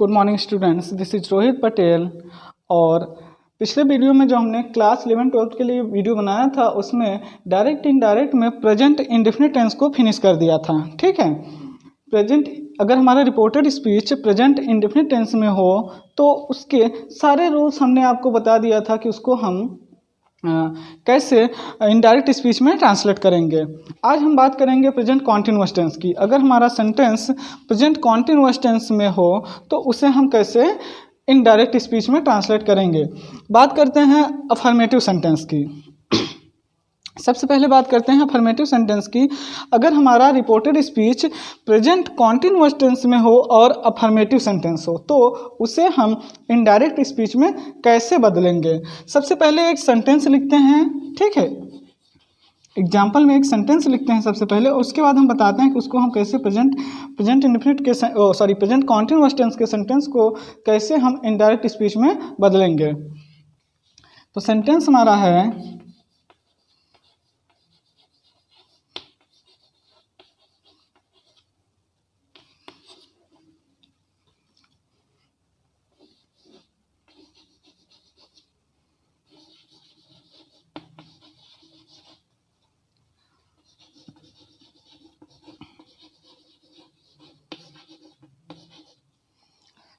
Good morning students, this is Rohit Patel. और पिछले video में जो हमने क्लास 11-12 के लिए वीडियो बनाया था उसमें डायरेक्ट इनडायरेक्ट में प्रेजेंट इंडेफिनिट टेंस को फिनिश कर दिया था। ठीक है, प्रेजेंट अगर हमारा reported speech present indefinite tense में हो तो उसके सारे रूल्स हमने आपको बता दिया था कि उसको हम कैसे इनडायरेक्ट स्पीच में ट्रांसलेट करेंगे। आज हम बात करेंगे प्रेजेंट कॉन्टिन्यूअस टेंस की। अगर हमारा सेंटेंस प्रेजेंट कॉन्टिन्यूअस टेंस में हो तो उसे हम कैसे इनडायरेक्ट स्पीच में ट्रांसलेट करेंगे। बात करते हैं अफर्मेटिव सेंटेंस की। सबसे पहले बात करते हैं अफर्मेटिव सेंटेंस की। अगर हमारा reported speech present continuous tense में हो और अफर्मेटिव सेंटेंस हो तो उसे हम इनडायरेक्ट स्पीच में कैसे बदलेंगे। सबसे पहले एक सेंटेंस लिखते हैं, ठीक है, एग्जाम्पल में एक सेंटेंस लिखते हैं सबसे पहले, और उसके बाद हम बताते हैं कि उसको हम कैसे प्रेजेंट इंडेफिनिट के प्रेजेंट कॉन्टिन्यूअस टेंस के सेंटेंस को कैसे हम इनडायरेक्ट स्पीच में बदलेंगे। तो सेंटेंस हमारा है,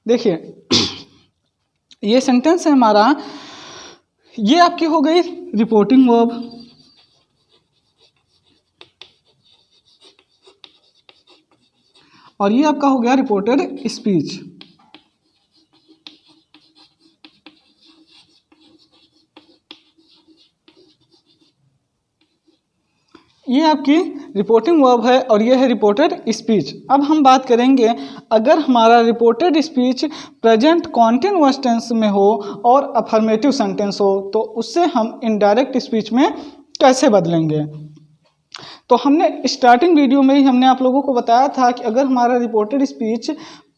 देखिए ये सेंटेंस है हमारा, ये आपकी हो गई रिपोर्टिंग वर्ब, और ये आपका हो गया रिपोर्टेड स्पीच। ये आपकी रिपोर्टिंग वर्ब है और ये है रिपोर्टेड स्पीच। अब हम बात करेंगे अगर हमारा reported speech present continuous tense में हो और अफर्मेटिव सेंटेंस हो तो उससे हम इनडायरेक्ट स्पीच में कैसे बदलेंगे। तो हमने स्टार्टिंग वीडियो में ही हमने आप लोगों को बताया था कि अगर हमारा रिपोर्टेड स्पीच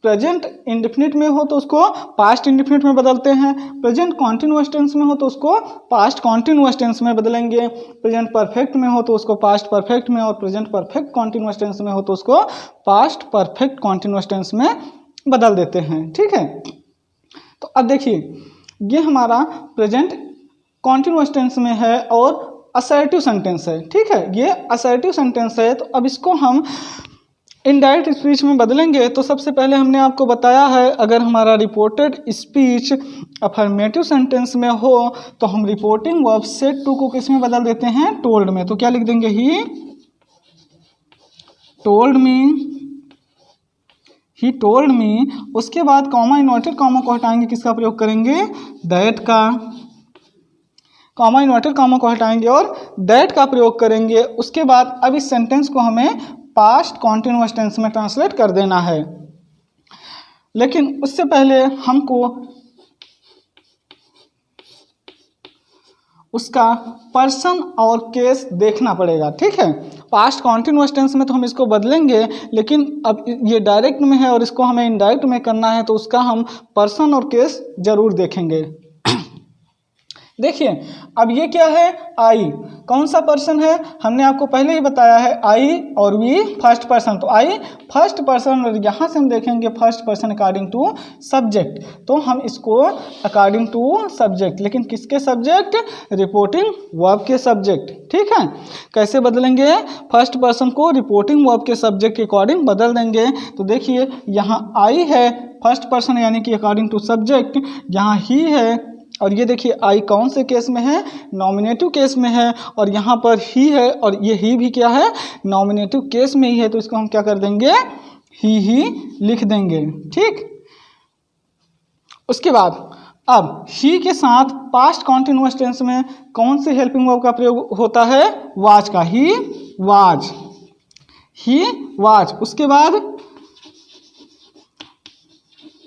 प्रेजेंट इंडेफिनिट में हो तो उसको पास्ट इंडेफिनिट में बदलते हैं, प्रेजेंट कॉन्टिन्यूअस टेंस में हो तो उसको पास्ट कॉन्टिन्यूअस टेंस में बदलेंगे, प्रेजेंट परफेक्ट में हो तो उसको पास्ट परफेक्ट में, और प्रेजेंट परफेक्ट कॉन्टिन्यूअस टेंस में हो तो उसको पास्ट परफेक्ट कॉन्टिन्यूअस टेंस में बदल देते हैं। ठीक है, तो अब देखिए ये हमारा प्रेजेंट कॉन्टिन्यूअस टेंस में है और असर्टिव सेंटेंस है। ठीक है, ये असर्टिव सेंटेंस है, तो अब इसको हम इनडायरेक्ट स्पीच में बदलेंगे। तो सबसे पहले हमने आपको बताया है अगर हमारा रिपोर्टेड स्पीच अफर्मेटिव सेंटेंस में हो तो हम रिपोर्टिंग वर्ब सेड टू को किस में बदल देते हैं, टोल्ड में। तो क्या लिख देंगे, ही टोल्ड मी, उसके बाद कॉमा इन्वर्टेड कॉमा को हटाएंगे, किसका प्रयोग करेंगे, दैट का। कॉमा इन्वर्टेड कॉमा को हटाएंगे और दैट का प्रयोग करेंगे। उसके बाद अब इस सेंटेंस को हमें पास्ट कॉन्टिन्यूअस टेंस में ट्रांसलेट कर देना है, लेकिन उससे पहले हमको उसका पर्सन और केस देखना पड़ेगा। ठीक है, पास्ट कॉन्टिन्यूअस टेंस में तो हम इसको बदलेंगे, लेकिन अब ये डायरेक्ट में है और इसको हमें इनडायरेक्ट में करना है तो उसका हम पर्सन और केस जरूर देखेंगे। देखिए अब ये क्या है, आई, कौन सा पर्सन है, हमने आपको पहले ही बताया है आई और वी फर्स्ट पर्सन। तो आई फर्स्ट पर्सन, और यहाँ से हम देखेंगे first person according to subject, तो हम इसको अकॉर्डिंग टू सब्जेक्ट, लेकिन किसके सब्जेक्ट, रिपोर्टिंग वर्ब के सब्जेक्ट। ठीक है, कैसे बदलेंगे, फर्स्ट पर्सन को रिपोर्टिंग वर्ब के सब्जेक्ट के अकॉर्डिंग बदल देंगे। तो देखिए यहाँ आई है फर्स्ट पर्सन यानी कि अकॉर्डिंग टू सब्जेक्ट, यहाँ ही है, और ये देखिए आई कौन से केस में है, नॉमिनेटिव केस में है, और यहाँ पर ही है और ये ही भी क्या है, नॉमिनेटिव केस में ही है, तो इसको हम क्या कर देंगे, ही लिख देंगे। ठीक, उसके बाद अब ही के साथ पास्ट कॉन्टिन्यूअस टेंस में कौन से हेल्पिंग वर्ब का प्रयोग होता है, वाज का, ही वाज। उसके बाद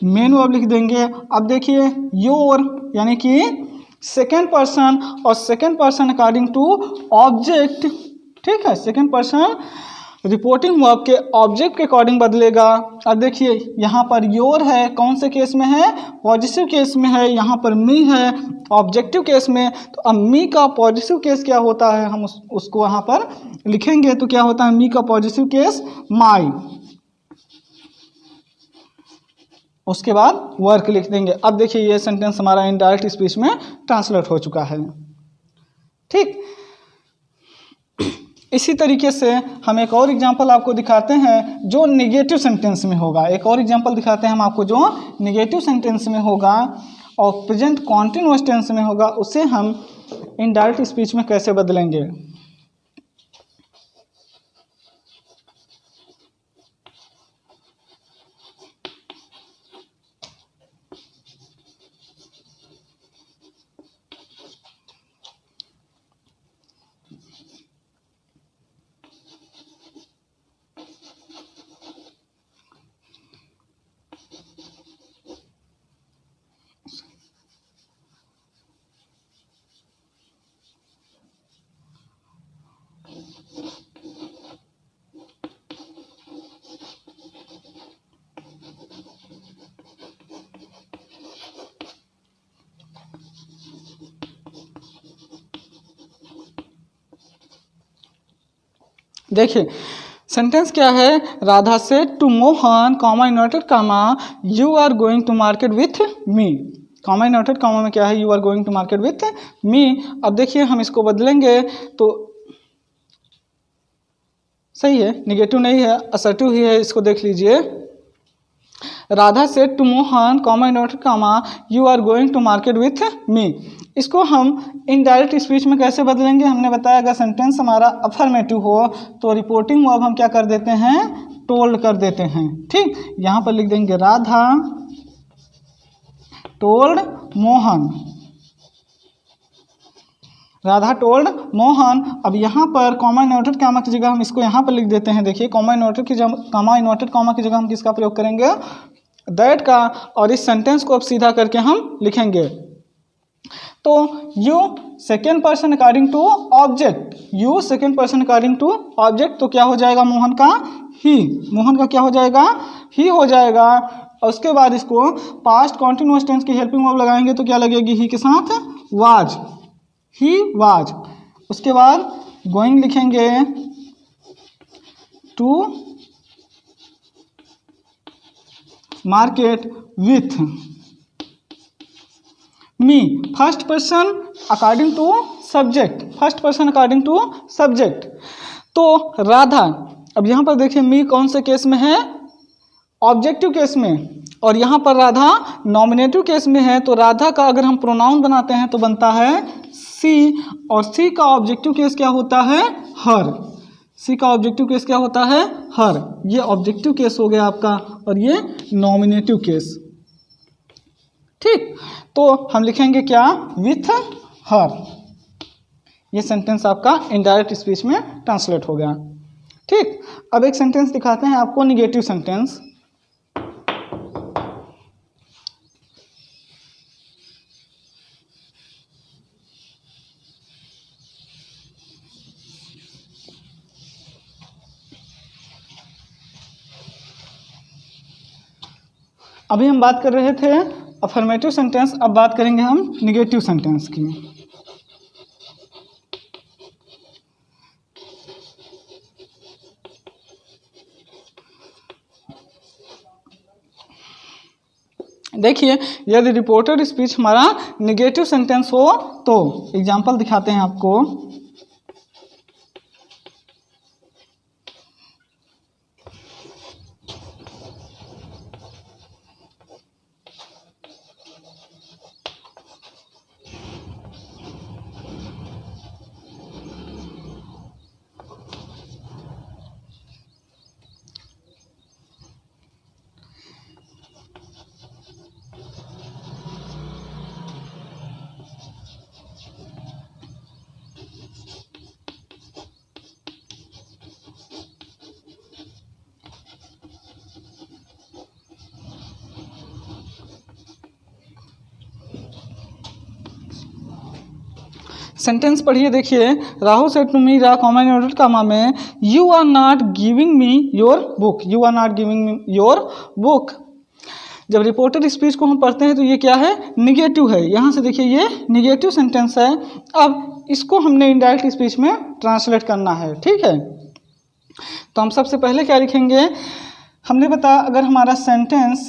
मेन वर्ब लिख देंगे। अब देखिए योर यानी कि सेकेंड पर्सन, और second person according to object. ठीक है, सेकेंड पर्सन रिपोर्टिंग वर्ब के ऑब्जेक्ट के अकॉर्डिंग बदलेगा। अब देखिए यहाँ पर योर है, कौन से केस में है, पॉजिटिव केस में है, यहाँ पर मी है ऑब्जेक्टिव केस में। तो अब मी का पॉजिटिव केस क्या होता है, हम उसको यहाँ पर लिखेंगे। तो क्या होता है मी का पॉजिटिव केस, माई। उसके बाद वर्क लिख देंगे। अब देखिए ये सेंटेंस हमारा इनडायरेक्ट स्पीच में ट्रांसलेट हो चुका है। ठीक, इसी तरीके से हम एक और एग्जांपल आपको दिखाते हैं जो निगेटिव सेंटेंस में होगा। एक और एग्जांपल दिखाते हैं हम आपको जो निगेटिव सेंटेंस में होगा और प्रेजेंट कॉन्टिन्यूअस टेंस में होगा, उसे हम इनडायरेक्ट स्पीच में कैसे बदलेंगे। देखिए सेंटेंस क्या है, राधा से to Mohan comma inverted comma you are going to market with me. Comma inverted comma में क्या है, you are going to market with me. अब देखिए हम इसको बदलेंगे तो सही है, निगेटिव नहीं है, असर्टिव ही है। इसको देख लीजिए, राधा से to Mohan comma inverted comma you are going to market with me. इसको हम इनडायरेक्ट स्पीच में कैसे बदलेंगे, हमने बताया अगर सेंटेंस हमारा अफर्मेटिव हो तो रिपोर्टिंग वर्ब हम क्या कर देते हैं, टोल्ड कर देते हैं। ठीक, यहाँ पर लिख देंगे राधा टोल्ड मोहन, राधा टोल्ड मोहन। अब यहाँ पर कॉमा इन्वर्टेड कॉमा की जगह हम इसको यहाँ पर लिख देते हैं। देखिए कॉमा इन्वर्टेड कॉमा की जगह हम किसका प्रयोग करेंगे, दैट का, और इस सेंटेंस को अब सीधा करके हम लिखेंगे। तो you second person according to object, you second person according to object, तो क्या हो जाएगा मोहन का ही, मोहन का क्या हो जाएगा, ही हो जाएगा। और उसके बाद इसको पास्ट कॉन्टिन्यूअस टेंस की हेल्पिंग वर्ब लगाएंगे तो क्या लगेगी, ही के साथ वाज, ही वाज। उसके बाद गोइंग लिखेंगे to market with me, first person according to subject, first person according to subject. तो राधा, अब यहाँ पर देखिए मी कौन से केस में है, ऑब्जेक्टिव केस में, और यहाँ पर राधा नॉमिनेटिव केस में है। तो राधा का अगर हम प्रोनाउन बनाते हैं तो बनता है सी, और सी का ऑब्जेक्टिव केस क्या होता है, हर। सी का ऑब्जेक्टिव केस क्या होता है, हर। ये ऑब्जेक्टिव केस हो गया आपका, और ये नॉमिनेटिव केस। ठीक, तो हम लिखेंगे क्या, विथ हर। ये सेंटेंस आपका इनडायरेक्ट स्पीच में ट्रांसलेट हो गया। ठीक, अब एक सेंटेंस दिखाते हैं आपको निगेटिव सेंटेंस। अभी हम बात कर रहे थे अफर्मेटिव सेंटेंस, अब बात करेंगे हम निगेटिव सेंटेंस की। देखिए यदि रिपोर्टेड स्पीच हमारा निगेटिव सेंटेंस हो तो एग्जांपल दिखाते हैं आपको। सेंटेंस पढ़िए, देखिए Rahul said to me comma inverted comma में you are not giving me your book, you are not giving me your book. जब रिपोर्टेड स्पीच को हम पढ़ते हैं तो ये क्या है, निगेटिव है। यहाँ से देखिए ये निगेटिव सेंटेंस है। अब इसको हमने इनडायरेक्ट स्पीच में ट्रांसलेट करना है। ठीक है, तो हम सबसे पहले क्या लिखेंगे, हमने बताया अगर हमारा सेंटेंस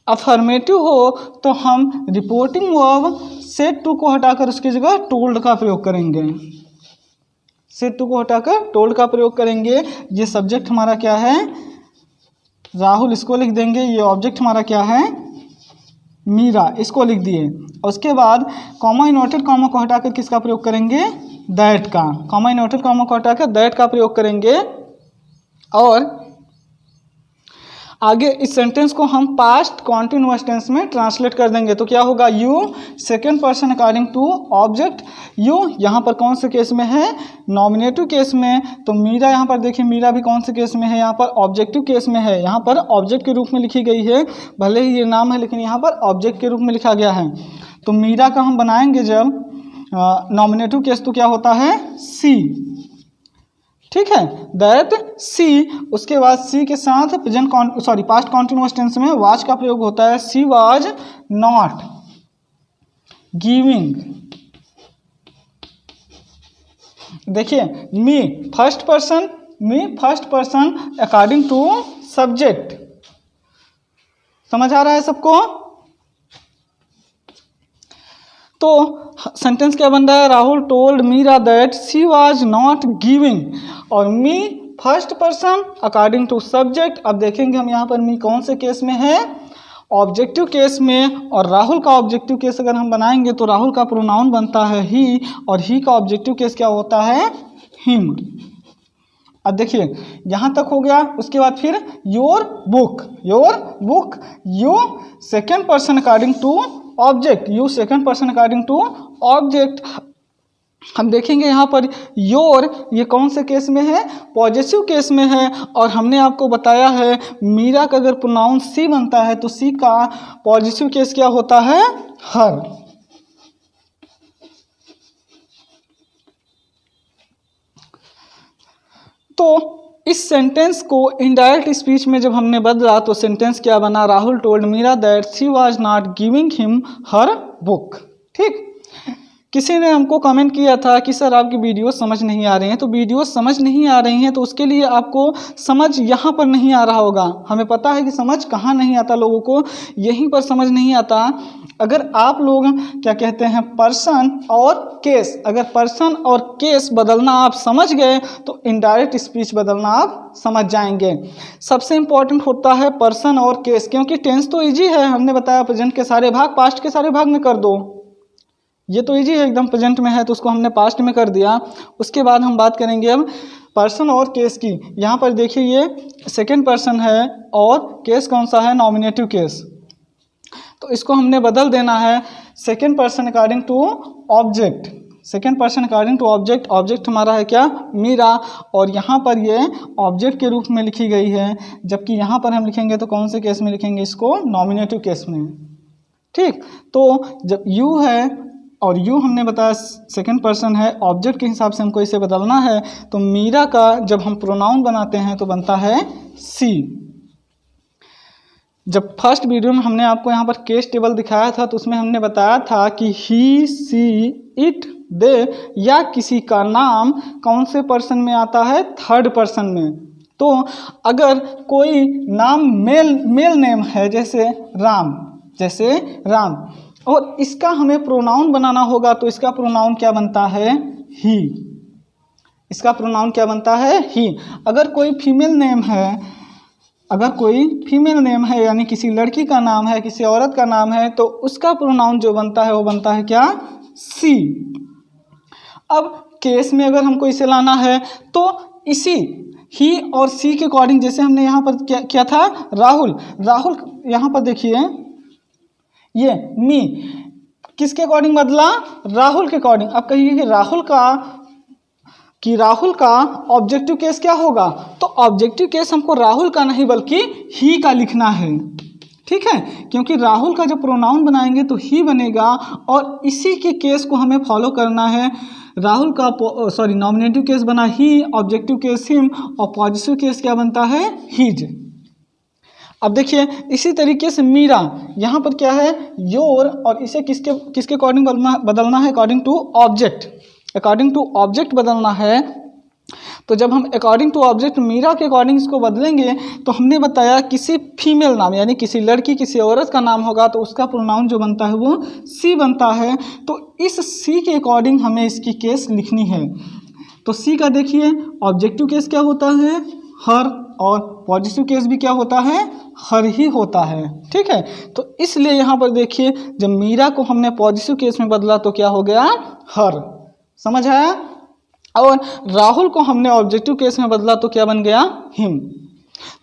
अफर्मेटिव हो तो हम रिपोर्टिंग वर्ब सेड टू को हटाकर उसकी जगह टोल्ड का प्रयोग करेंगे। सेड टू को हटाकर टोल्ड का प्रयोग करेंगे। ये सब्जेक्ट हमारा क्या है, राहुल, इसको लिख देंगे। ये ऑब्जेक्ट हमारा क्या है, मीरा, इसको लिख दिए। और उसके बाद कॉमा इन्वर्टेड कॉमा को हटाकर किसका प्रयोग करेंगे, दैट का। कॉमा इन्वर्टेड कॉमा को हटाकर दैट का प्रयोग करेंगे। और आगे इस सेंटेंस को हम पास्ट कॉन्टिन्यूअस टेंस में ट्रांसलेट कर देंगे। तो क्या होगा, you second person according to object. You यहाँ पर कौन से केस में है, नॉमिनेटिव केस में। तो मीरा यहाँ पर देखिए, मीरा भी कौन से केस में है, यहाँ पर ऑब्जेक्टिव केस में है। यहाँ पर ऑब्जेक्ट के रूप में लिखी गई है, भले ही ये नाम है लेकिन यहाँ पर ऑब्जेक्ट के रूप में लिखा गया है। तो मीरा का हम बनाएंगे जब नॉमिनेटिव केस तो क्या होता है, सी। ठीक है, दैट सी। उसके बाद सी के साथ पास्ट कॉन्टिन्यूअस टेंस में वाज का प्रयोग होता है। She was not giving. देखिए, me first person according to subject. समझ आ रहा है सबको? तो सेंटेंस क्या बन रहा है, Rahul told Meera that she was not giving. और me first person according to subject. अब देखेंगे हम यहाँ पर मी कौन से केस में है, ऑब्जेक्टिव केस में। और राहुल का ऑब्जेक्टिव केस अगर हम बनाएंगे तो राहुल का प्रोनाउन बनता है ही, और ही का ऑब्जेक्टिव केस क्या होता है, हिम। अब देखिए यहाँ तक हो गया। उसके बाद फिर your book, you second person according to object, you second person according to object. हम देखेंगे यहाँ पर योर, ये कौन से केस में है, पॉजेसिव केस में है। और हमने आपको बताया है मीरा का अगर प्रोनाउन सी बनता है तो सी का पॉजेसिव केस क्या होता है, हर। तो इस सेंटेंस को इनडायरेक्ट स्पीच में जब हमने बदला तो सेंटेंस क्या बना, Rahul told Meera that she was not giving him her book. ठीक, किसी ने हमको कमेंट किया था कि सर आपकी वीडियो समझ नहीं आ रही हैं। तो वीडियो समझ नहीं आ रही हैं तो उसके लिए आपको समझ यहाँ पर नहीं आ रहा होगा। हमें पता है कि समझ कहाँ नहीं आता लोगों को, यहीं पर समझ नहीं आता। अगर आप लोग क्या कहते हैं, पर्सन और केस, अगर पर्सन और केस बदलना आप समझ गए तो इनडायरेक्ट स्पीच बदलना आप समझ जाएंगे। सबसे इंपॉर्टेंट होता है पर्सन और केस, क्योंकि टेंस तो इजी है, हमने बताया प्रेजेंट के सारे भाग पास्ट के सारे भाग में कर दो। ये तो इजी है एकदम, प्रेजेंट में है तो उसको हमने पास्ट में कर दिया। उसके बाद हम बात करेंगे अब पर्सन और केस की। यहाँ पर देखिए ये सेकेंड पर्सन है और केस कौन सा है, नॉमिनेटिव केस। तो इसको हमने बदल देना है second person according to object. Second person according to object, object हमारा है क्या, मीरा। और यहाँ पर ये ऑब्जेक्ट के रूप में लिखी गई है, जबकि यहाँ पर हम लिखेंगे तो कौन से केस में लिखेंगे इसको, नॉमिनेटिव केस में। ठीक, तो जब यू है और यू हमने बताया सेकेंड पर्सन है, ऑब्जेक्ट के हिसाब से हमको इसे बदलना है। तो मीरा का जब हम प्रोनाउन बनाते हैं तो बनता है सी। जब फर्स्ट वीडियो में हमने आपको यहाँ पर केस टेबल दिखाया था तो उसमें हमने बताया था कि ही, सी, इट, दे या किसी का नाम कौन से पर्सन में आता है, थर्ड पर्सन में। तो अगर कोई नाम मेल नेम है जैसे राम, और इसका हमें प्रोनाउन बनाना होगा तो इसका प्रोनाउन क्या बनता है, ही। इसका प्रोनाउन क्या बनता है, ही। अगर कोई फीमेल नेम है यानी किसी लड़की का नाम है, किसी औरत का नाम है, तो उसका प्रोनाउन जो बनता है वो बनता है क्या, सी। अब केस में अगर हमको इसे लाना है तो इसी ही और सी के अकॉर्डिंग, जैसे हमने यहाँ पर क्या किया था, राहुल यहाँ पर देखिए ये मी किसके अकॉर्डिंग बदला, राहुल के अकॉर्डिंग। अब कहिए कि राहुल का ऑब्जेक्टिव केस क्या होगा, तो ऑब्जेक्टिव केस हमको राहुल का नहीं बल्कि ही का लिखना है। ठीक है, क्योंकि राहुल का जब प्रोनाउन बनाएंगे तो ही बनेगा और इसी के केस को हमें फॉलो करना है। राहुल का नॉमिनेटिव केस बना ही, ऑब्जेक्टिव केस हिम और पॉजिटिव केस क्या बनता है, हिज। अब देखिए इसी तरीके से मीरा, यहाँ पर क्या है, योर, और इसे किसके अकॉर्डिंग बदलना है, अकॉर्डिंग टू ऑब्जेक्ट बदलना है। तो जब हम अकॉर्डिंग टू ऑब्जेक्ट मीरा के अकॉर्डिंग इसको बदलेंगे तो हमने बताया किसी फीमेल नाम यानी किसी लड़की किसी औरत का नाम होगा तो उसका प्रोनाउन जो बनता है वो सी बनता है। तो इस सी के अकॉर्डिंग हमें इसकी केस लिखनी है। तो सी का देखिए ऑब्जेक्टिव केस क्या होता है, हर, और पॉजिटिव केस भी क्या होता है, हर ही होता है। ठीक है, तो इसलिए यहाँ पर देखिए जब मीरा को हमने पॉजिटिव केस में बदला तो क्या हो गया, हर, समझ आया। और राहुल को हमने ऑब्जेक्टिव केस में बदला तो क्या बन गया, हिम।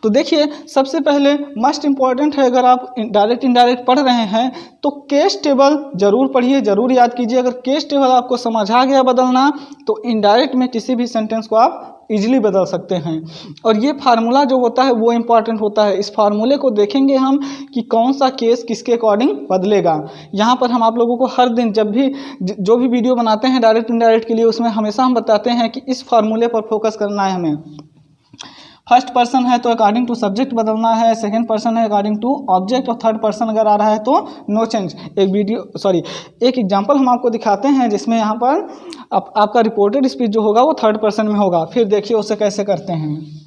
तो देखिए सबसे पहले मस्ट इम्पॉर्टेंट है, अगर आप डायरेक्ट इनडायरेक्ट पढ़ रहे हैं तो केस टेबल जरूर पढ़िए, जरूर याद कीजिए। अगर केस टेबल आपको समझ आ गया बदलना तो इनडायरेक्ट में किसी भी सेंटेंस को आप इजीली बदल सकते हैं। और ये फार्मूला जो होता है वो इम्पॉर्टेंट होता है। इस फार्मूले को देखेंगे हम कि कौन सा केस किसके अकॉर्डिंग बदलेगा। यहाँ पर हम आप लोगों को हर दिन जब भी जो भी वीडियो बनाते हैं डायरेक्ट इनडायरेक्ट के लिए उसमें हमेशा हम बताते हैं कि इस फार्मूले पर फोकस करना है हमें। फर्स्ट पर्सन है तो अकॉर्डिंग टू सब्जेक्ट बदलना है, सेकंड पर्सन है अकॉर्डिंग टू ऑब्जेक्ट, और थर्ड पर्सन अगर आ रहा है तो नो चेंज। एक एग्जांपल हम आपको दिखाते हैं जिसमें यहाँ पर आपका रिपोर्टेड स्पीच जो होगा वो थर्ड पर्सन में होगा। फिर देखिए उसे कैसे करते हैं।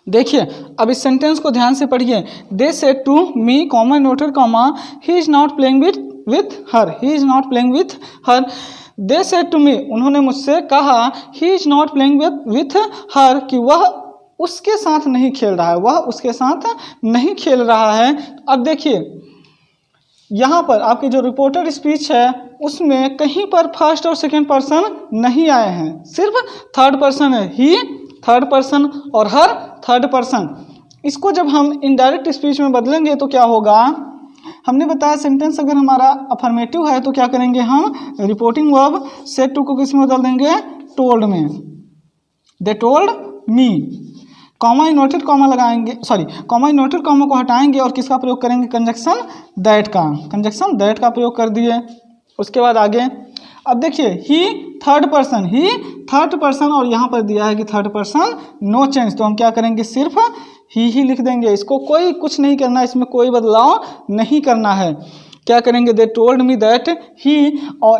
देखिए अब इस सेंटेंस को ध्यान से पढ़िए। They said to me comma noted comma he is not playing with her, he is not playing with her. They said to me, उन्होंने मुझसे कहा, he is not playing with her, कि वह उसके साथ नहीं खेल रहा है, वह उसके साथ नहीं खेल रहा है। अब देखिए यहाँ पर आपकी जो रिपोर्टेड स्पीच है उसमें कहीं पर फर्स्ट और सेकंड पर्सन नहीं आए हैं, सिर्फ थर्ड पर्सन है। ही थर्ड पर्सन और हर थर्ड पर्सन। इसको जब हम इनडायरेक्ट स्पीच में बदलेंगे तो क्या होगा, हमने बताया सेंटेंस अगर हमारा अफर्मेटिव है तो क्या करेंगे हम, रिपोर्टिंग वर्ब सेड टू को किस में बदल देंगे, टोल्ड में। They told me, comma inverted comma लगाएंगे, कॉमा इनवर्टेड कॉमा को हटाएंगे और किसका प्रयोग करेंगे, कंजक्शन दैट का, कंजक्शन दैट का प्रयोग कर दिए। उसके बाद आगे अब देखिए ही थर्ड पर्सन और यहाँ पर दिया है कि थर्ड पर्सन नो चेंज, तो हम क्या करेंगे, सिर्फ ही लिख देंगे। इसको कोई कुछ नहीं करना, इसमें कोई बदलाव नहीं करना है। क्या करेंगे, they told me that he, और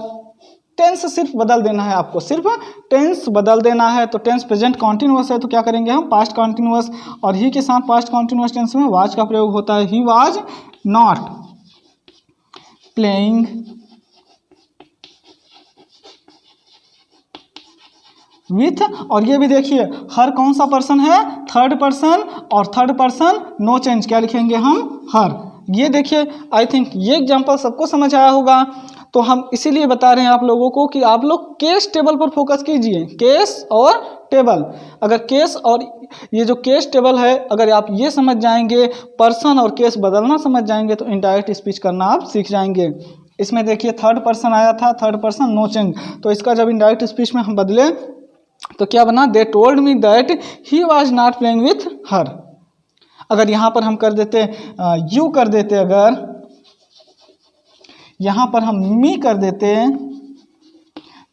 टेंस सिर्फ बदल देना है आपको, सिर्फ टेंस बदल देना है। तो टेंस प्रेजेंट कॉन्टिन्यूअस है तो क्या करेंगे हम, पास्ट कॉन्टिन्यूअस, और ही के साथ पास्ट कॉन्टिन्यूअस टेंस में वाज का प्रयोग होता है। He was not playing with, और ये भी देखिए हर कौन सा पर्सन है, थर्ड पर्सन, और थर्ड पर्सन नो चेंज, क्या लिखेंगे हम, हर। ये देखिए आई थिंक ये एग्जांपल सबको समझ आया होगा। तो हम इसीलिए बता रहे हैं आप लोगों को कि आप लोग केस टेबल पर फोकस कीजिए, केस और टेबल। अगर केस और ये जो केस टेबल है अगर आप ये समझ जाएंगे, पर्सन और केस बदलना समझ जाएंगे तो इनडायरेक्ट स्पीच करना आप सीख जाएंगे। इसमें देखिए थर्ड पर्सन आया था, थर्ड पर्सन नो चेंज, तो इसका जब इनडायरेक्ट स्पीच में हम बदले तो क्या बना, they told me that he was not playing with हर। अगर यहाँ पर हम कर देते यू कर देते, अगर यहाँ पर हम मी कर देते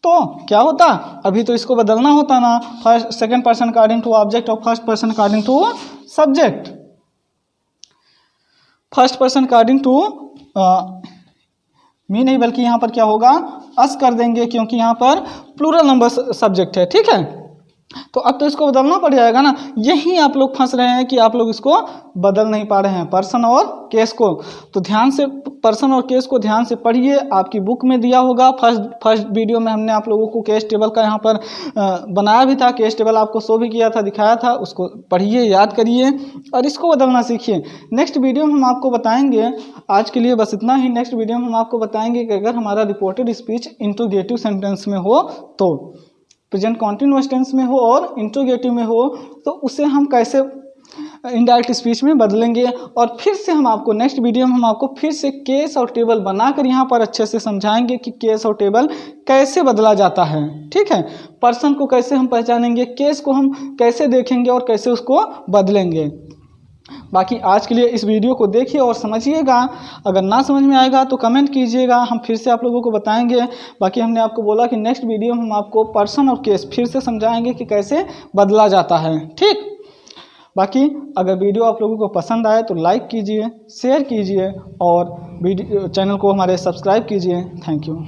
तो क्या होता, अभी तो इसको बदलना होता ना, first second person according to object और first person according to subject. First person according to me नहीं बल्कि यहाँ पर क्या होगा, अस कर देंगे क्योंकि यहाँ पर प्लूरल नंबर सब्जेक्ट है। ठीक है, तो अब तो इसको बदलना पड़ जाएगा ना। यही आप लोग फंस रहे हैं कि आप लोग इसको बदल नहीं पा रहे हैं पर्सन और केस को। तो ध्यान से पर्सन और केस को ध्यान से पढ़िए, आपकी बुक में दिया होगा। फर्स्ट वीडियो में हमने आप लोगों को केस टेबल का यहाँ पर बनाया भी था, केस टेबल आपको शो भी किया था, दिखाया था, उसको पढ़िए, याद करिए और इसको बदलना सीखिए। नेक्स्ट वीडियो में हम आपको बताएंगे, आज के लिए बस इतना ही। नेक्स्ट वीडियो में हम आपको बताएंगे कि अगर हमारा रिपोर्टेड स्पीच इंट्रोगेटिव सेंटेंस में हो, तो प्रेजेंट कॉन्टिन्यूअस टेंस में हो और इंट्रोगेटिव में हो, तो उसे हम कैसे इनडायरेक्ट स्पीच में बदलेंगे। और फिर से हम आपको नेक्स्ट वीडियो में हम आपको फिर से केस और टेबल बनाकर यहाँ पर अच्छे से समझाएंगे कि केस और टेबल कैसे बदला जाता है। ठीक है, पर्सन को कैसे हम पहचानेंगे, केस को हम कैसे देखेंगे और कैसे उसको बदलेंगे। बाकी आज के लिए इस वीडियो को देखिए और समझिएगा। अगर ना समझ में आएगा तो कमेंट कीजिएगा, हम फिर से आप लोगों को बताएंगे। बाकी हमने आपको बोला कि नेक्स्ट वीडियो में हम आपको पर्सन और केस फिर से समझाएंगे कि कैसे बदला जाता है। ठीक, बाकी अगर वीडियो आप लोगों को पसंद आए तो लाइक कीजिए, शेयर कीजिए और वीडियो चैनल को हमारे सब्सक्राइब कीजिए। Thank you.